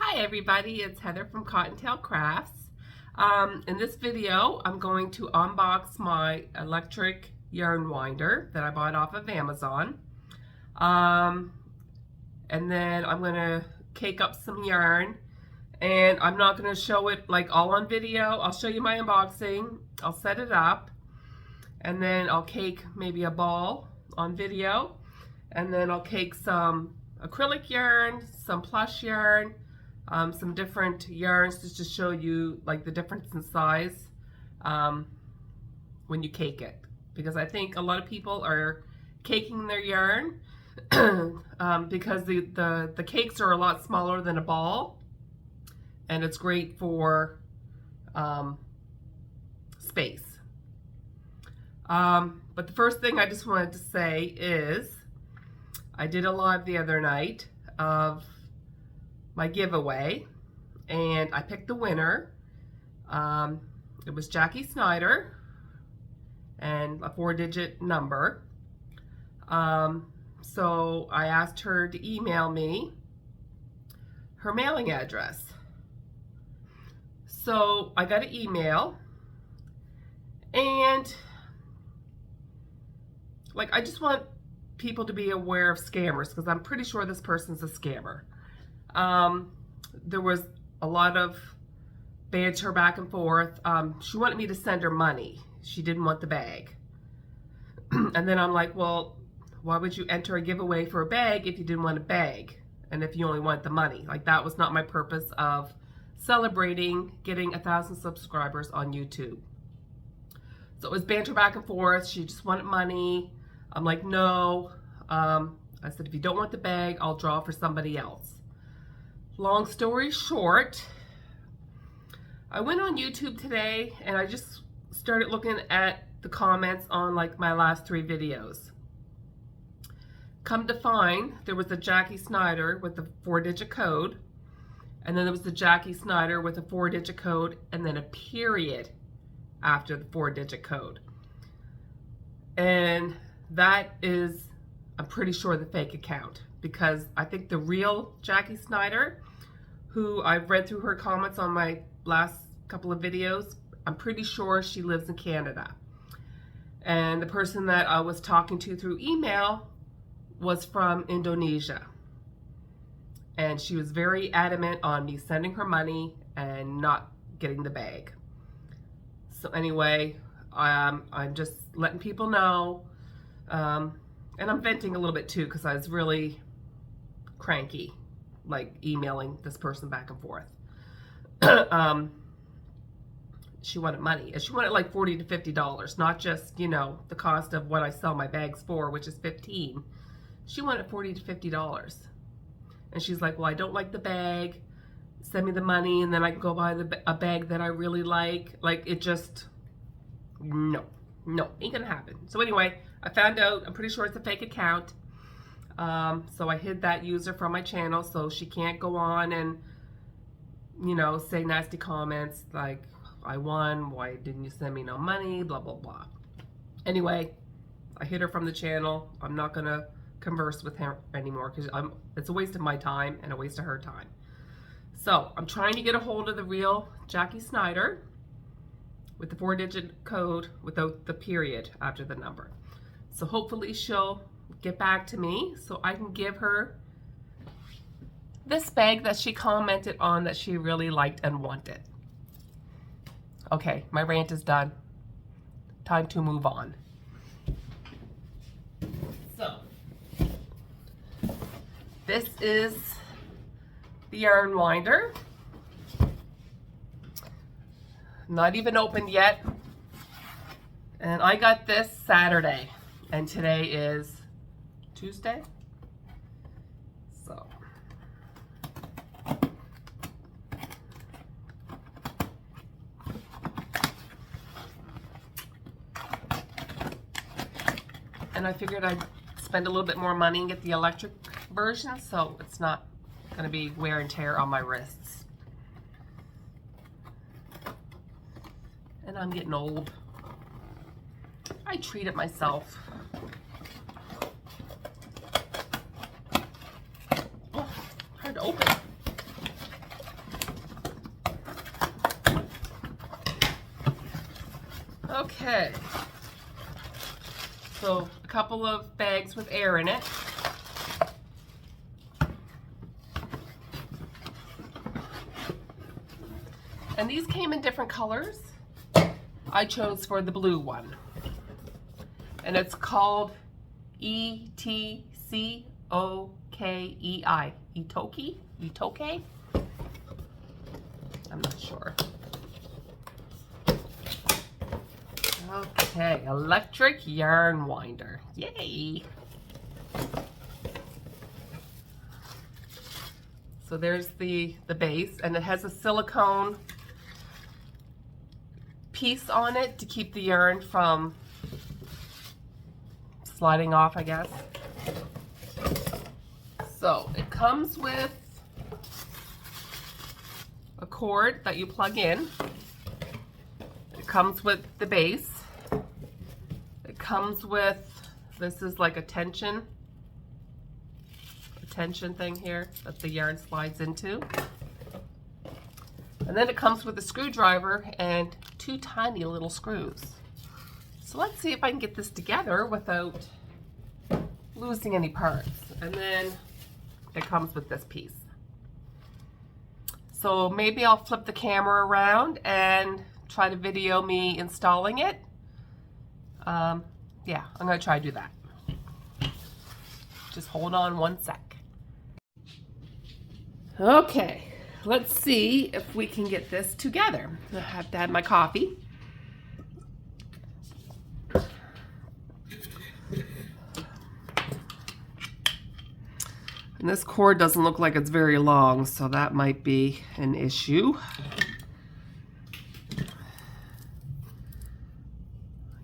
Hi everybody, it's Heather from Cottontail Crafts. In this video, I'm going to unbox my electric yarn winder that I bought off of Amazon. And then I'm going to cake up some yarn, and I'm not going to show it like all on video. I'll show you my unboxing, I'll set it up, and then I'll cake maybe a ball on video, and then I'll cake some acrylic yarn, some plush yarn, some different yarns just to show you like the difference in size when you cake it, because I think a lot of people are caking their yarn because the cakes are a lot smaller than a ball, and it's great for space. But the first thing I just wanted to say is I did a live the other night of my giveaway, and I picked the winner. It was Jackie Snyder, and a 4-digit number. So I asked her to email me her mailing address. So I got an email, and like, I just want people to be aware of scammers, because I'm pretty sure this person's a scammer. There was a lot of banter back and forth. She wanted me to send her money. She didn't want the bag. And then I'm like, well, why would you enter a giveaway for a bag if you didn't want a bag and if you only want the money? Like, that was not my purpose of celebrating getting 1,000 subscribers on YouTube. So it was banter back and forth. She just wanted money. I'm like, no. I said, if you don't want the bag, I'll draw for somebody else. Long story short, I went on YouTube today and I just started looking at the comments on like my last 3 videos. Come to find, there was a Jackie Snyder with a 4-digit code, and then there was the Jackie Snyder with a 4-digit code and then a period after the 4-digit code. And that is, I'm pretty sure, the fake account, because I think the real Jackie Snyder, who I've read through her comments on my last couple of videos, I'm pretty sure she lives in Canada. And the person that I was talking to through email was from Indonesia. And she was very adamant on me sending her money and not getting the bag. So anyway, I'm just letting people know. And I'm venting a little bit too, because I was really cranky, like emailing this person back and forth. She wanted money, and she wanted like $40 to $50, not just, you know, the cost of what I sell my bags for, which is $15. She wanted $40 to $50. And she's like, well, I don't like the bag. Send me the money, and then I can go buy a bag that I really like. Like, it just, no, ain't gonna happen. So anyway, I found out, I'm pretty sure it's a fake account. So I hid that user from my channel so she can't go on and, you know, say nasty comments like, I won, why didn't you send me no money, blah, blah, blah. Anyway, I hid her from the channel. I'm not gonna converse with her anymore, because it's a waste of my time and a waste of her time. So I'm trying to get a hold of the real Jackie Snyder with the 4-digit code without the period after the number. So hopefully she'll get back to me so I can give her this bag that she commented on that she really liked and wanted. Okay, my rant is done. Time to move on. So, this is the yarn winder. Not even opened yet. And I got this Saturday, and today is Tuesday. So, and I figured I'd spend a little bit more money and get the electric version, so it's not going to be wear and tear on my wrists. And I'm getting old. I treat it myself. Oh, hard to open. Okay. So a couple of bags with air in it. And these came in different colors. I chose for the blue one. And it's called Etcokei. Etcokei? I'm not sure. Okay, electric yarn winder. Yay! So there's the base, and it has a silicone piece on it to keep the yarn from sliding off, I guess. So it comes with a cord that you plug in. It comes with the base. It comes with, this is like a tension thing here that the yarn slides into. And then it comes with a screwdriver and 2 tiny little screws. So let's see if I can get this together without losing any parts. And then it comes with this piece. So maybe I'll flip the camera around and try to video me installing it. Yeah, I'm gonna try to do that. Just hold on one sec. Okay, let's see if we can get this together. I have to have my coffee. And this cord doesn't look like it's very long, so that might be an issue.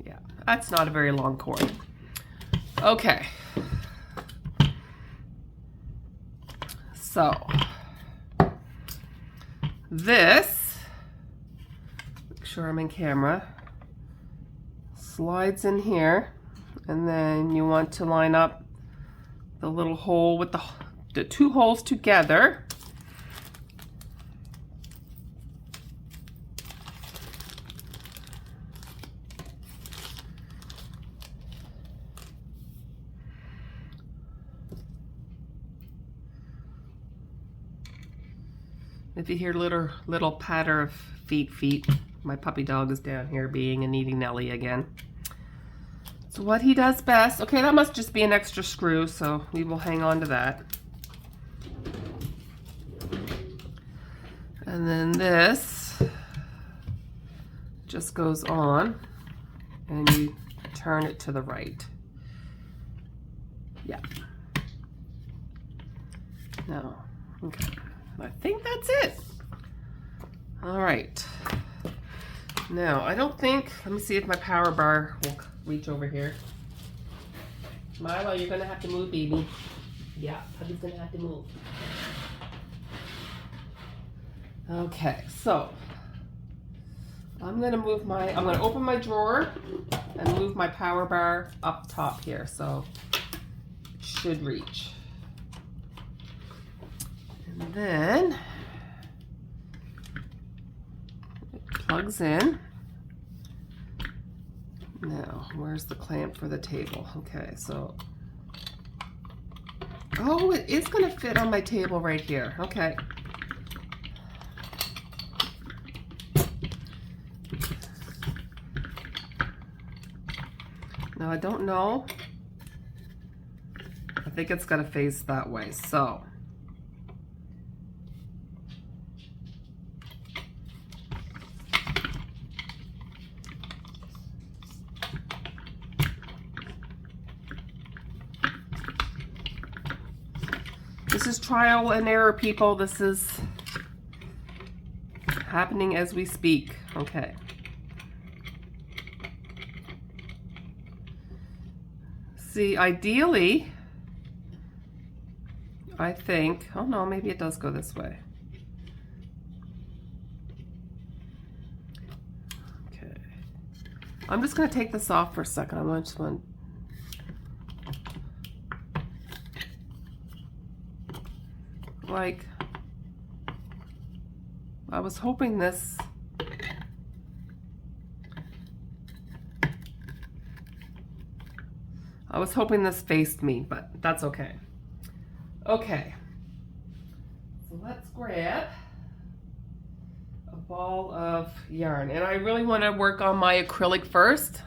Yeah, that's not a very long cord. Okay. So, this, make sure I'm in camera, slides in here, and then you want to line up the little hole with the 2 holes together. If you hear little patter of feet, my puppy dog is down here being a needy Nelly again. So what he does best, okay, that must just be an extra screw, so we will hang on to that. And then this just goes on and you turn it to the right. Yeah. No, okay. I think that's it. All right. Now, I don't think, let me see if my power bar will reach over here. Milo, you're gonna have to move, baby. Yeah, puppy's gonna have to move. Okay, so I'm gonna open my drawer and move my power bar up top here, so it should reach. And then it plugs in. Now, where's the clamp for the table? Okay, so, oh, it is gonna fit on my table right here. Okay. Now, I don't know. I think it's gonna face that way, so. This is trial and error, people. This is happening as we speak. Okay. See, ideally, I think, oh no, maybe it does go this way. Okay. I'm just going to take this off for a second. I just want like, I was hoping this I was hoping this faced me, but that's okay. Okay, so let's grab a ball of yarn, and I really want to work on my acrylic first.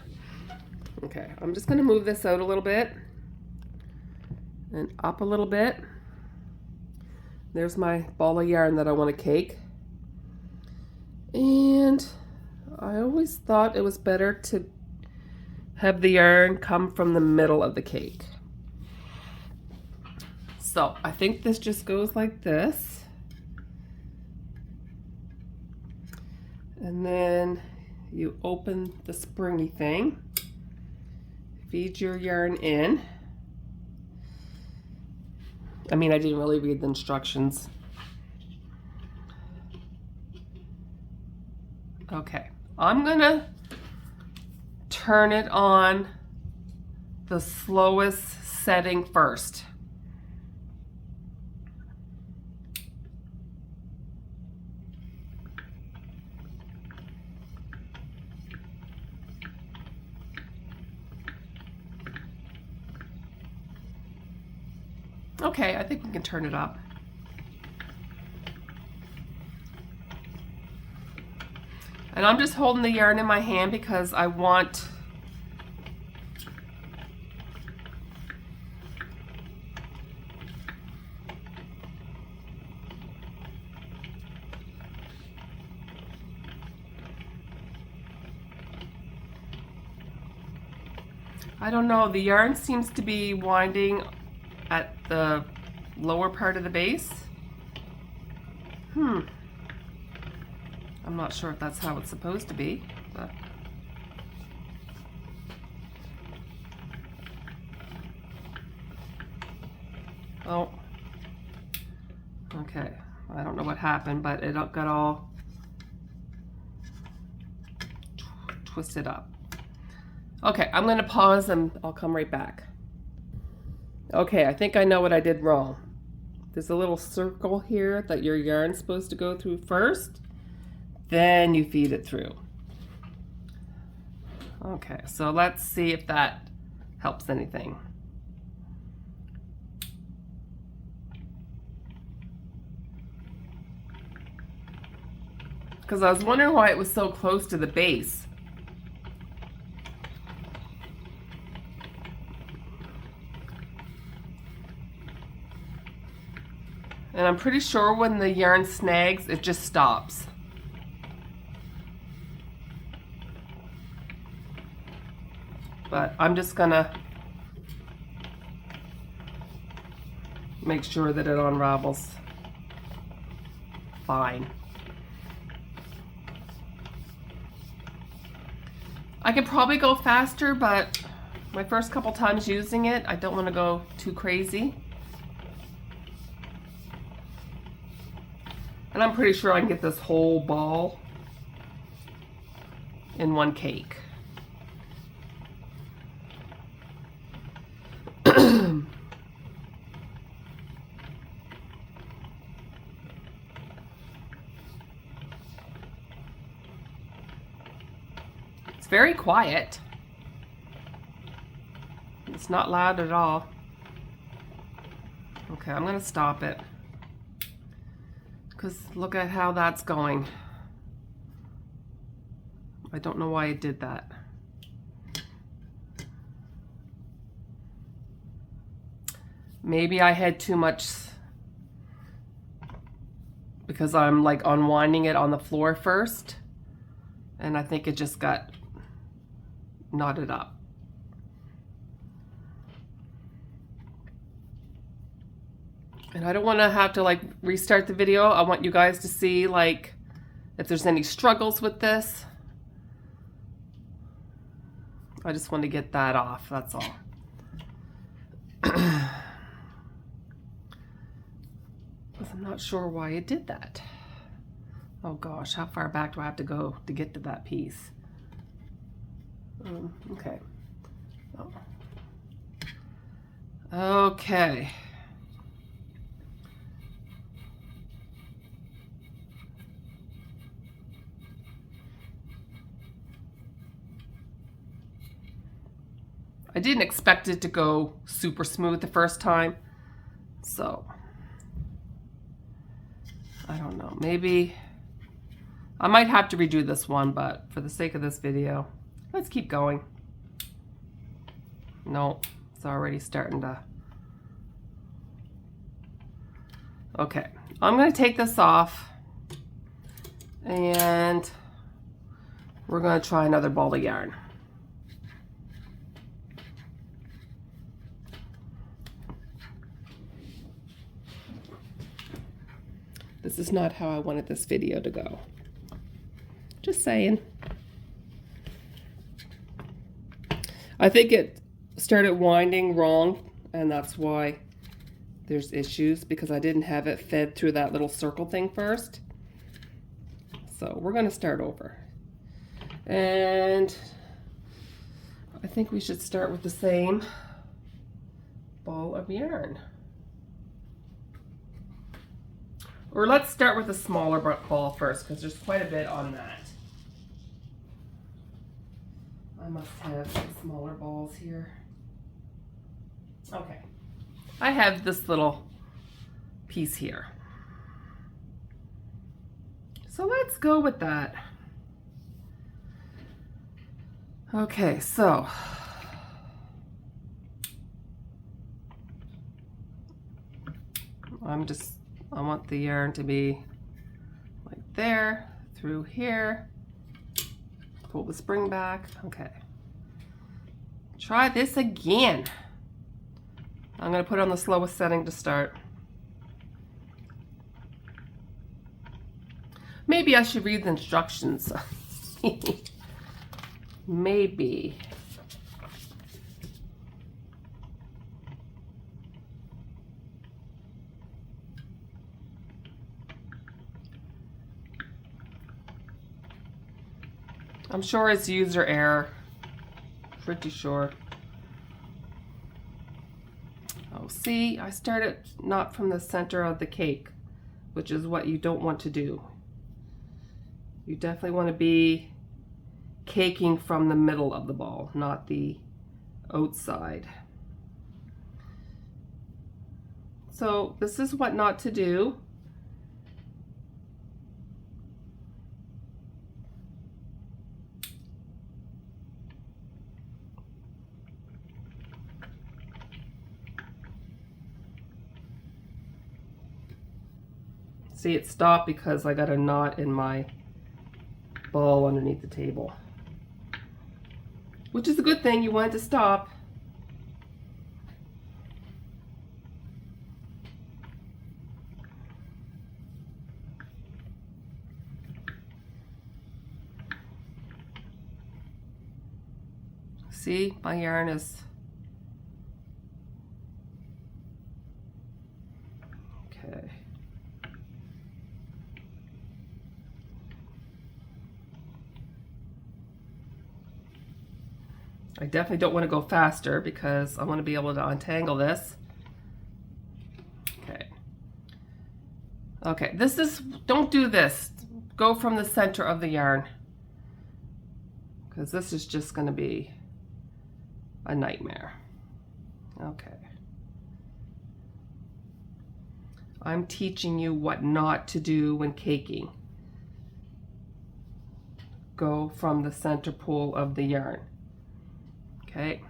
Okay, I'm just going to move this out a little bit and up a little bit. There's my ball of yarn that I want to cake. And I always thought it was better to have the yarn come from the middle of the cake. So I think this just goes like this. And then you open the springy thing, feed your yarn in. I mean, I didn't really read the instructions. Okay, I'm gonna turn it on the slowest setting first. Okay, I think we can turn it up. And I'm just holding the yarn in my hand because I want I don't know, the yarn seems to be winding at the lower part of the base. I'm not sure if that's how it's supposed to be, but oh, okay. I don't know what happened, but it got all twisted up. Okay, I'm going to pause and I'll come right back. Okay, I think I know what I did wrong. There's a little circle here that your yarn's supposed to go through first, then you feed it through. Okay, so let's see if that helps anything. Because I was wondering why it was so close to the base. And I'm pretty sure when the yarn snags, it just stops. But I'm just gonna make sure that it unravels fine. I could probably go faster, but my first couple times using it, I don't want to go too crazy. And I'm pretty sure I can get this whole ball in one cake. It's very quiet. It's not loud at all. Okay, I'm gonna stop it. Because look at how that's going. I don't know why it did that. Maybe I had too much because I'm like unwinding it on the floor first, and I think it just got knotted up. And I don't want to have to like restart the video. I want you guys to see like if there's any struggles with this. I just want to get that off, that's all. I'm not sure why it did that. Oh gosh, how far back do I have to go to get to that piece? Okay. Oh. Okay. I didn't expect it to go super smooth the first time. So, I don't know. Maybe I might have to redo this one, but for the sake of this video, let's keep going. No, it's already starting to. Okay, I'm going to take this off and we're going to try another ball of yarn. This is not how I wanted this video to go. Just saying. I think it started winding wrong, and that's why there's issues, because I didn't have it fed through that little circle thing first. So we're going to start over. And I think we should start with the same ball of yarn. Or let's start with a smaller ball first, because there's quite a bit on that. I must have some smaller balls here. Okay. I have this little piece here. So let's go with that. Okay, so I want the yarn to be like there, through here. Pull the spring back. Okay. Try this again. I'm going to put it on the slowest setting to start. Maybe I should read the instructions. Maybe. I'm sure it's user error. Pretty sure. Oh, see, I started not from the center of the cake, which is what you don't want to do. You definitely want to be caking from the middle of the ball, not the outside. So this is what not to do. See, it stopped because I got a knot in my ball underneath the table. Which is a good thing, you want it to stop. See, my yarn is okay. I definitely don't want to go faster because I want to be able to untangle this. Okay. Okay, this is, don't do this. Go from the center of the yarn, because this is just going to be a nightmare. Okay. I'm teaching you what not to do when caking. Go from the center pole of the yarn. Okay.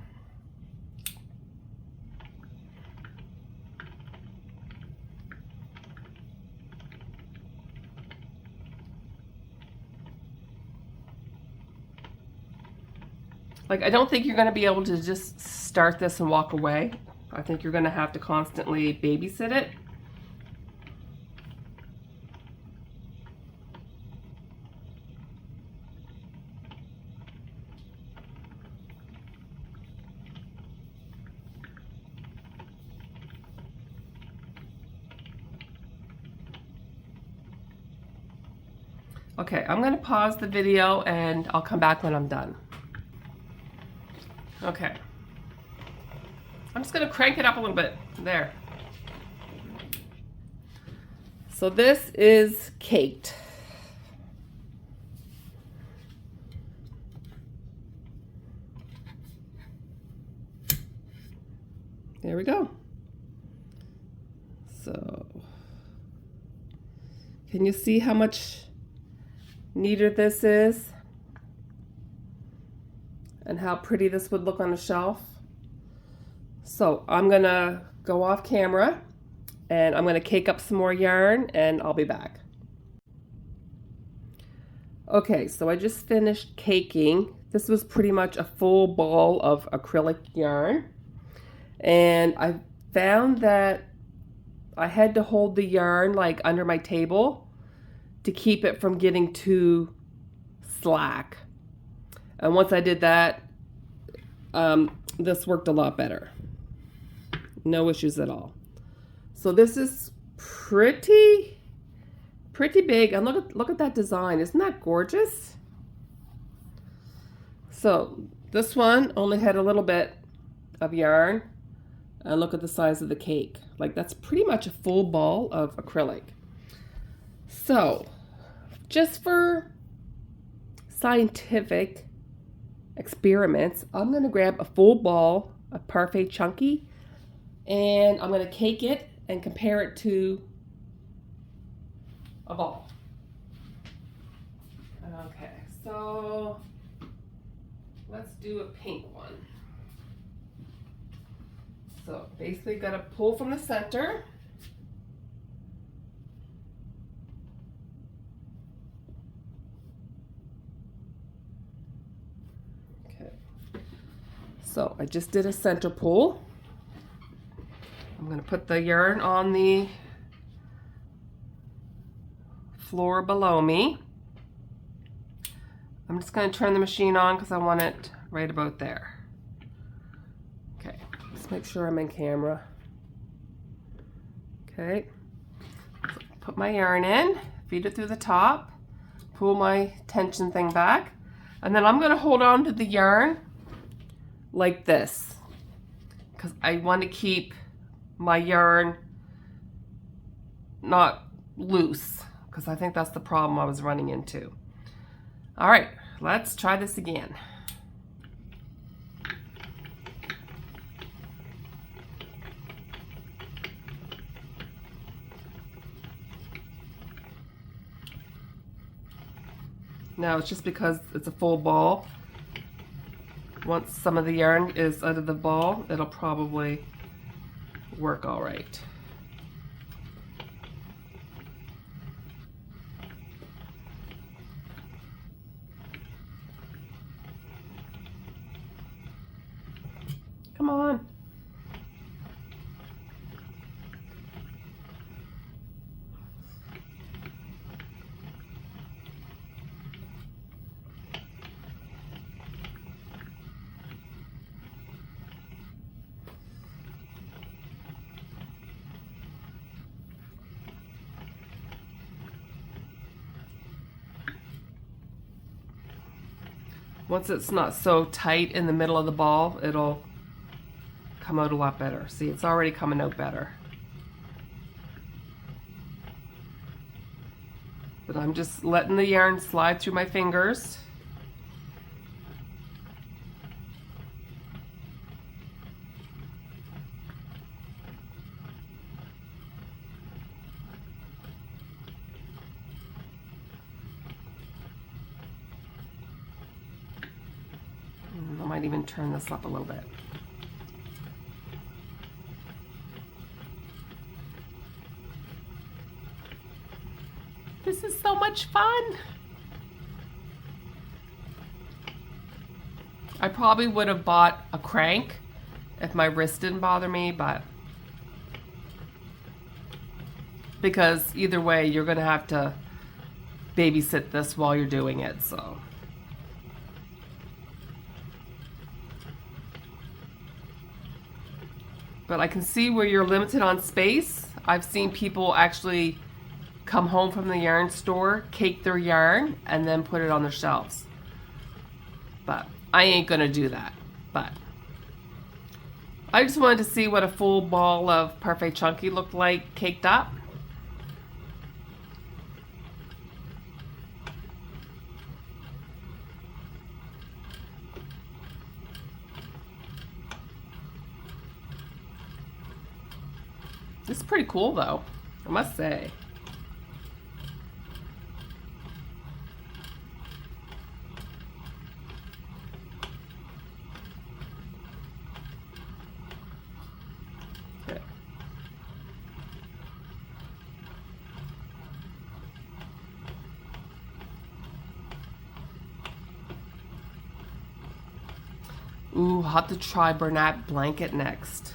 Like, I don't think you're going to be able to just start this and walk away. I think you're going to have to constantly babysit it. Okay, I'm going to pause the video and I'll come back when I'm done. Okay. I'm just going to crank it up a little bit. There. So this is caked. there we go. So, can you see how much neater this is? And how pretty this would look on a shelf? So, I'm gonna go off camera and I'm gonna cake up some more yarn and I'll be back. Okay, so I just finished caking. This was pretty much a full ball of acrylic yarn. And I found that I had to hold the yarn like under my table to keep it from getting too slack. And once I did that, this worked a lot better. No issues at all. So this is pretty big. And look at that design. Isn't that gorgeous? So this one only had a little bit of yarn. And look at the size of the cake. Like, that's pretty much a full ball of acrylic. So, just for scientific experiments, I'm going to grab a full ball of Parfait Chunky and I'm going to cake it and compare it to a ball. Okay, so let's do a pink one. So basically got to pull from the center. Okay. So I just did a center pull. I'm going to put the yarn on the floor below me. I'm just going to turn the machine on because I want it right about there. Okay, let's make sure I'm in camera. Okay, so put my yarn in, feed it through the top, pull my tension thing back, and then I'm going to hold on to the yarn like this because I want to keep my yarn not loose because I think that's the problem I was running into. All right, let's try this again. Now it's just because it's a full ball. Once some of the yarn is out of the ball, it'll probably work all right. Come on. Once it's not so tight in the middle of the ball, it'll come out a lot better. See, it's already coming out better. But I'm just letting the yarn slide through my fingers. I might even turn this up a little bit. This is so much fun. I probably would have bought a crank if my wrist didn't bother me, but because either way you're gonna have to babysit this while you're doing it, so. But I can see where you're limited on space. I've seen people actually come home from the yarn store, cake their yarn, and then put it on their shelves. But I ain't gonna do that. But I just wanted to see what a full ball of Parfait Chunky looked like caked up. This is pretty cool though, I must say. Okay. Ooh, I'll have to try Bernat blanket next.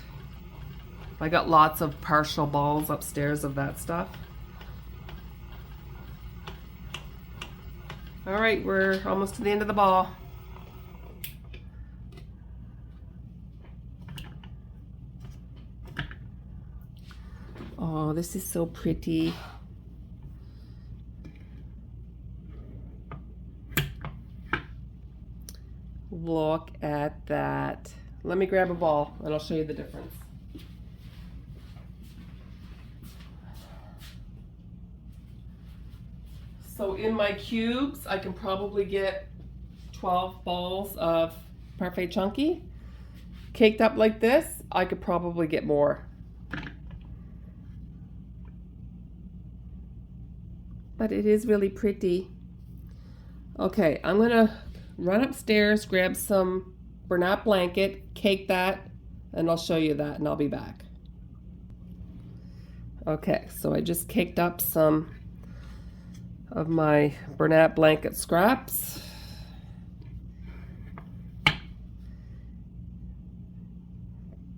I got lots of partial balls upstairs of that stuff. All right, we're almost to the end of the ball. Oh, this is so pretty. Look at that. Let me grab a ball and I'll show you the difference. So in my cubes, I can probably get 12 balls of Parfait Chunky. Caked up like this, I could probably get more. But it is really pretty. Okay, I'm gonna run upstairs, grab some Bernat blanket, cake that, and I'll show you that and I'll be back. Okay, so I just caked up some of my Bernat blanket scraps.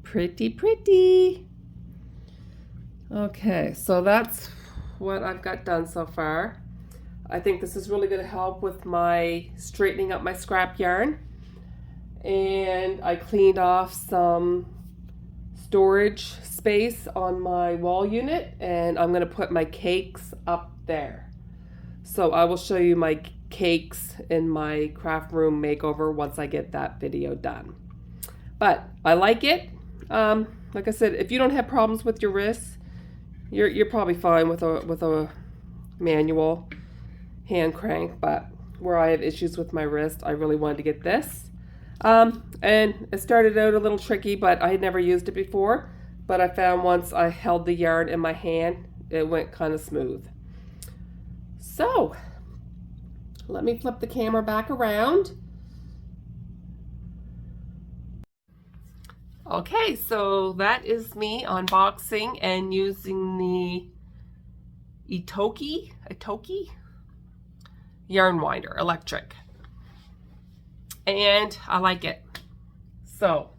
Pretty, pretty. Okay, so that's what I've got done so far. I think this is really going to help with my straightening up my scrap yarn. And I cleaned off some storage space on my wall unit, and I'm going to put my cakes up there. So I will show you my cakes in my craft room makeover once I get that video done. But I like it. Like I said, if you don't have problems with your wrists, you're probably fine with a manual hand crank. But where I have issues with my wrist, I really wanted to get this. And it started out a little tricky, but I had never used it before. But I found once I held the yarn in my hand, it went kind of smooth. So, let me flip the camera back around. Okay, so that is me unboxing and using the Etcokei yarn winder, electric. And I like it. So,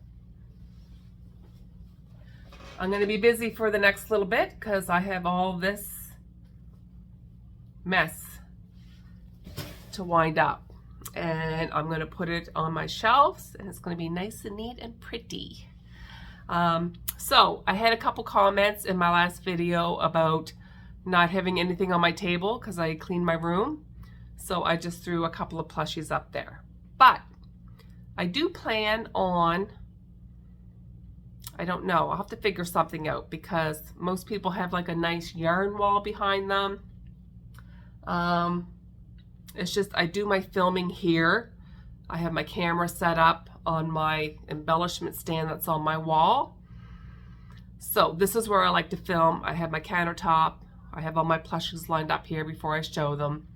I'm going to be busy for the next little bit because I have all this mess to wind up, and I'm going to put it on my shelves, and it's going to be nice and neat and pretty. So I had a couple comments in my last video about not having anything on my table because I cleaned my room, so I just threw a couple of plushies up there. But I do plan on, I don't know, I'll have to figure something out because most people have like a nice yarn wall behind them. It's just I do my filming here. I have my camera set up on my embellishment stand that's on my wall. So this is where I like to film. I have my countertop. I have all my plushies lined up here before I show them.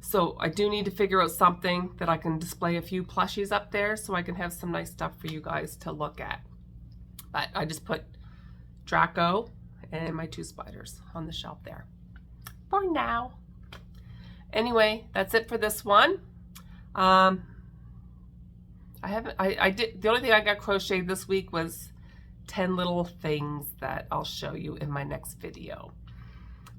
So I do need to figure out something that I can display a few plushies up there so I can have some nice stuff for you guys to look at. But I just put Draco and my two spiders on the shelf there for now. Anyway, that's it for this one. I did, the only thing I got crocheted this week was 10 little things that I'll show you in my next video.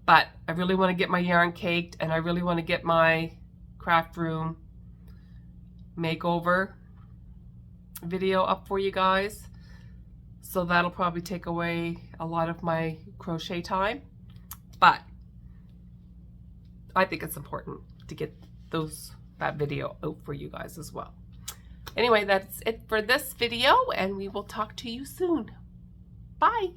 But I really want to get my yarn caked, and I really want to get my craft room makeover video up for you guys. So that'll probably take away a lot of my crochet time. But I think it's important to get that video out for you guys as well. Anyway, that's it for this video, and we will talk to you soon. Bye.